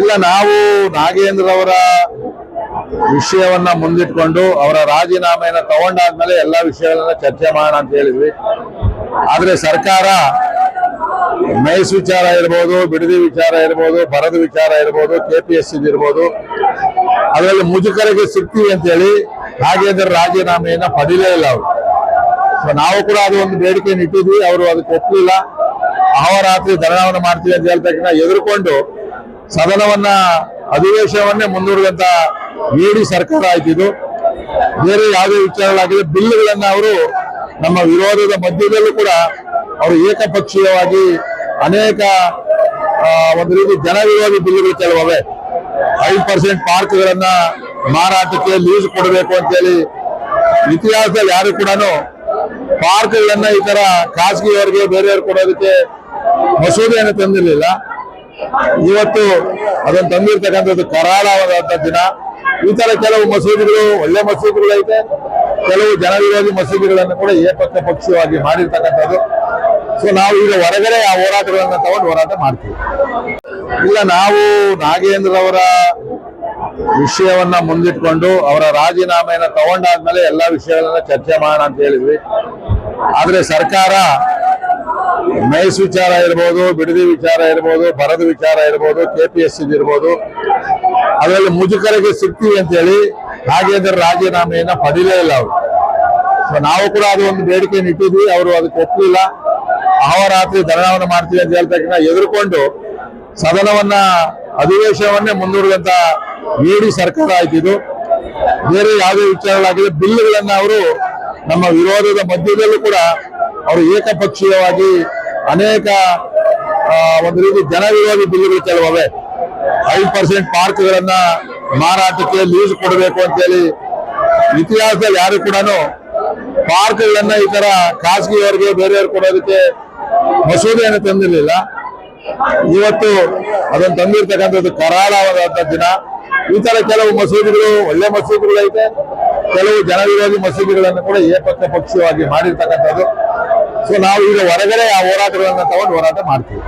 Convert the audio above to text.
ಇಲ್ಲ, ನಾವು ನಾಗೇಂದ್ರ ಅವರ ವಿಷಯವನ್ನ ಮುಂದಿಟ್ಕೊಂಡು ಅವರ ರಾಜೀನಾಮೆಯನ್ನು ತಗೊಂಡಾದ್ಮೇಲೆ ಎಲ್ಲಾ ವಿಷಯಗಳನ್ನ ಚರ್ಚೆ ಮಾಡೋಣ ಅಂತ ಹೇಳಿದ್ವಿ. ಆದ್ರೆ ಸರ್ಕಾರ ಮೈಸ್ ವಿಚಾರ ಇರ್ಬೋದು, ಬಿಡದಿ ವಿಚಾರ ಇರ್ಬೋದು, ಬರದ ವಿಚಾರ ಇರ್ಬೋದು, KPSC ಇರ್ಬೋದು, ಅದರಲ್ಲಿ ಮುಜುಗರಿಗೆ ಸಿಗ್ತೀವಿ ಅಂತ ಹೇಳಿ ನಾಗೇಂದ್ರ ರಾಜೀನಾಮೆಯನ್ನ ಪಡಿಲೇ ಇಲ್ಲ ಅವರು. ನಾವು ಕೂಡ ಅದು ಒಂದು ಬೇಡಿಕೆಯನ್ನು ಇಟ್ಟಿದ್ವಿ, ಅವರು ಅದಕ್ಕೆ ಒಪ್ಪಲಿಲ್ಲ. ಅಹೋರಾತ್ರಿ ಧರಣವನ್ನು ಮಾಡ್ತೀವಿ ಅಂತ ಹೇಳ್ತಕ್ಕ ಎದುರುಕೊಂಡು ಸದನವನ್ನ ಅಧಿವೇಶನವನ್ನೇ ಮುಂದೂಡಿದಂತ ಏಡಿ ಸರ್ಕಾರ ಆಯ್ತಿದ್ದು. ಬೇರೆ ಯಾವುದೇ ವಿಚಾರಗಳಾಗಿದೆ, ಬಿಲ್ಗಳನ್ನ ಅವರು ನಮ್ಮ ವಿರೋಧದ ಮಧ್ಯದಲ್ಲೂ ಕೂಡ ಅವರು ಏಕಪಕ್ಷೀಯವಾಗಿ ಅನೇಕ ಒಂದು ರೀತಿ ಜನ ವಿರೋಧಿ ಬಿಲ್ಗಳು ಕೆಲವೇ 5% ಪಾರ್ಕ್ಗಳನ್ನ ಮಾರಾಟಕ್ಕೆ ಲೀಸ್ ಕೊಡಬೇಕು ಅಂತೇಳಿ ಇತಿಹಾಸದಲ್ಲಿ ಯಾರು ಕೂಡ ಪಾರ್ಕ್ಗಳನ್ನ ಈ ತರ ಖಾಸಗಿಯವರಿಗೆ ಬೇರೆಯವ್ರು ಕೊಡೋದಕ್ಕೆ ಮಸೂದೆಯನ್ನು ತಂದಿರಲಿಲ್ಲ. ಇವತ್ತು ಅದನ್ನು ತಂದಿರ್ತಕ್ಕಂಥದ್ದು ಕರಾಳವಾದಂತ ದಿನ. ಈ ತರ ಕೆಲವು ಮಸೂದೆಗಳು ಒಳ್ಳೆ ಮಸೂದೆಗಳೈತೆ, ಕೆಲವು ಜನ ವಿರೋಧಿ ಮಸೂದೆಗಳನ್ನು ಕೂಡ ಏಕಪಕ್ಷೀಯವಾಗಿ ಮಾಡಿರ್ತಕ್ಕಂಥದ್ದು. ನಾವು ಈಗ ಹೊರಗಡೆ ಆ ಹೋರಾಟಗಳನ್ನ ತಗೊಂಡು ಹೋರಾಟ ಮಾಡ್ತೀವಿ. ಇಲ್ಲ, ನಾವು ನಾಗೇಂದ್ರ ಅವರ ವಿಷಯವನ್ನ ಮುಂದಿಟ್ಕೊಂಡು ಅವರ ರಾಜೀನಾಮೆಯನ್ನು ತಗೊಂಡಾದ್ಮೇಲೆ ಎಲ್ಲಾ ವಿಷಯಗಳನ್ನ ಚರ್ಚೆ ಮಾಡೋಣ ಅಂತ ಹೇಳಿದ್ವಿ. ಆದ್ರೆ ಸರ್ಕಾರ ಮೈಸ್ ವಿಚಾರ ಇರ್ಬೋದು, ಬಿಡದಿ ವಿಚಾರ ಇರ್ಬೋದು, ಬರದ ವಿಚಾರ ಇರ್ಬೋದು, KPSC ಇರ್ಬೋದು, ಅದರಲ್ಲಿ ಮುಜುಗರಿಗೆ ಸಿಗ್ತೀವಿ ಅಂತ ಹೇಳಿ ನಾಗೇಂದ್ರ ರಾಜೀನಾಮೆಯನ್ನ ಪಡಿಲೇ ಇಲ್ಲ ಅವರು. ನಾವು ಕೂಡ ಅದು ಒಂದು ಬೇಡಿಕೆಯನ್ನು ಇಟ್ಟಿದ್ವಿ, ಅವರು ಅದಕ್ಕೆ ಒಪ್ಪಲಿಲ್ಲ. ಅಹೋರಾತ್ರಿ ಧರಣವನ್ನು ಮಾಡ್ತೀವಿ ಅಂತ ಹೇಳ್ತಕ್ಕ ಎದುರುಕೊಂಡು ಸದನವನ್ನ ಅಧಿವೇಶನವನ್ನೇ ಮುಂದೂಡಿದಂತ ಏಡಿ ಸರ್ಕಾರ ಆಯ್ತಿದ್ದು. ಬೇರೆ ಯಾವುದೇ ವಿಚಾರಗಳಾಗಿದೆ, ಬಿಲ್ಗಳನ್ನ ಅವರು ನಮ್ಮ ವಿರೋಧದ ಮಧ್ಯದಲ್ಲೂ ಕೂಡ ಅವರು ಏಕಪಕ್ಷೀಯವಾಗಿ ಅನೇಕ ಒಂದು ರೀತಿ ಜನ ವಿರೋಧಿ ಬಿಲ್ಗಳು ಕೆಲವೇ 5% ಪಾರ್ಕ್ಗಳನ್ನ ಮಾರಾಟಕ್ಕೆ ಲೀಸ್ ಕೊಡಬೇಕು ಅಂತೇಳಿ ಇತಿಹಾಸದಲ್ಲಿ ಯಾರು ಕೂಡ ಪಾರ್ಕ್ಗಳನ್ನ ಈ ತರ ಖಾಸಗಿಯವರಿಗೆ ಬೇರೆಯವ್ರು ಕೊಡೋದಕ್ಕೆ ಮಸೂದೆಯನ್ನು ತಂದಿರಲಿಲ್ಲ. ಇವತ್ತು ಅದನ್ನು ತಂದಿರ್ತಕ್ಕಂಥದ್ದು ಕರಾಳವಾದಂತ ದಿನ. ಈ ತರ ಕೆಲವು ಮಸೂದೆಗಳು ಒಳ್ಳೆ ಮಸೂದೆಗಳೈತೆ, ಕೆಲವು ಜನ ವಿರೋಧಿ ಮಸೂದೆಗಳನ್ನು ಕೂಡ ಏಕಪಕ್ಷೀಯವಾಗಿ ಮಾಡಿರ್ತಕ್ಕಂಥದ್ದು. ನಾವು ಈಗ ಹೊರಗಡೆ ಆ ಹೋರಾಟಗಳನ್ನ ತಗೊಂಡು ಹೋರಾಟ ಮಾಡ್ತೀವಿ.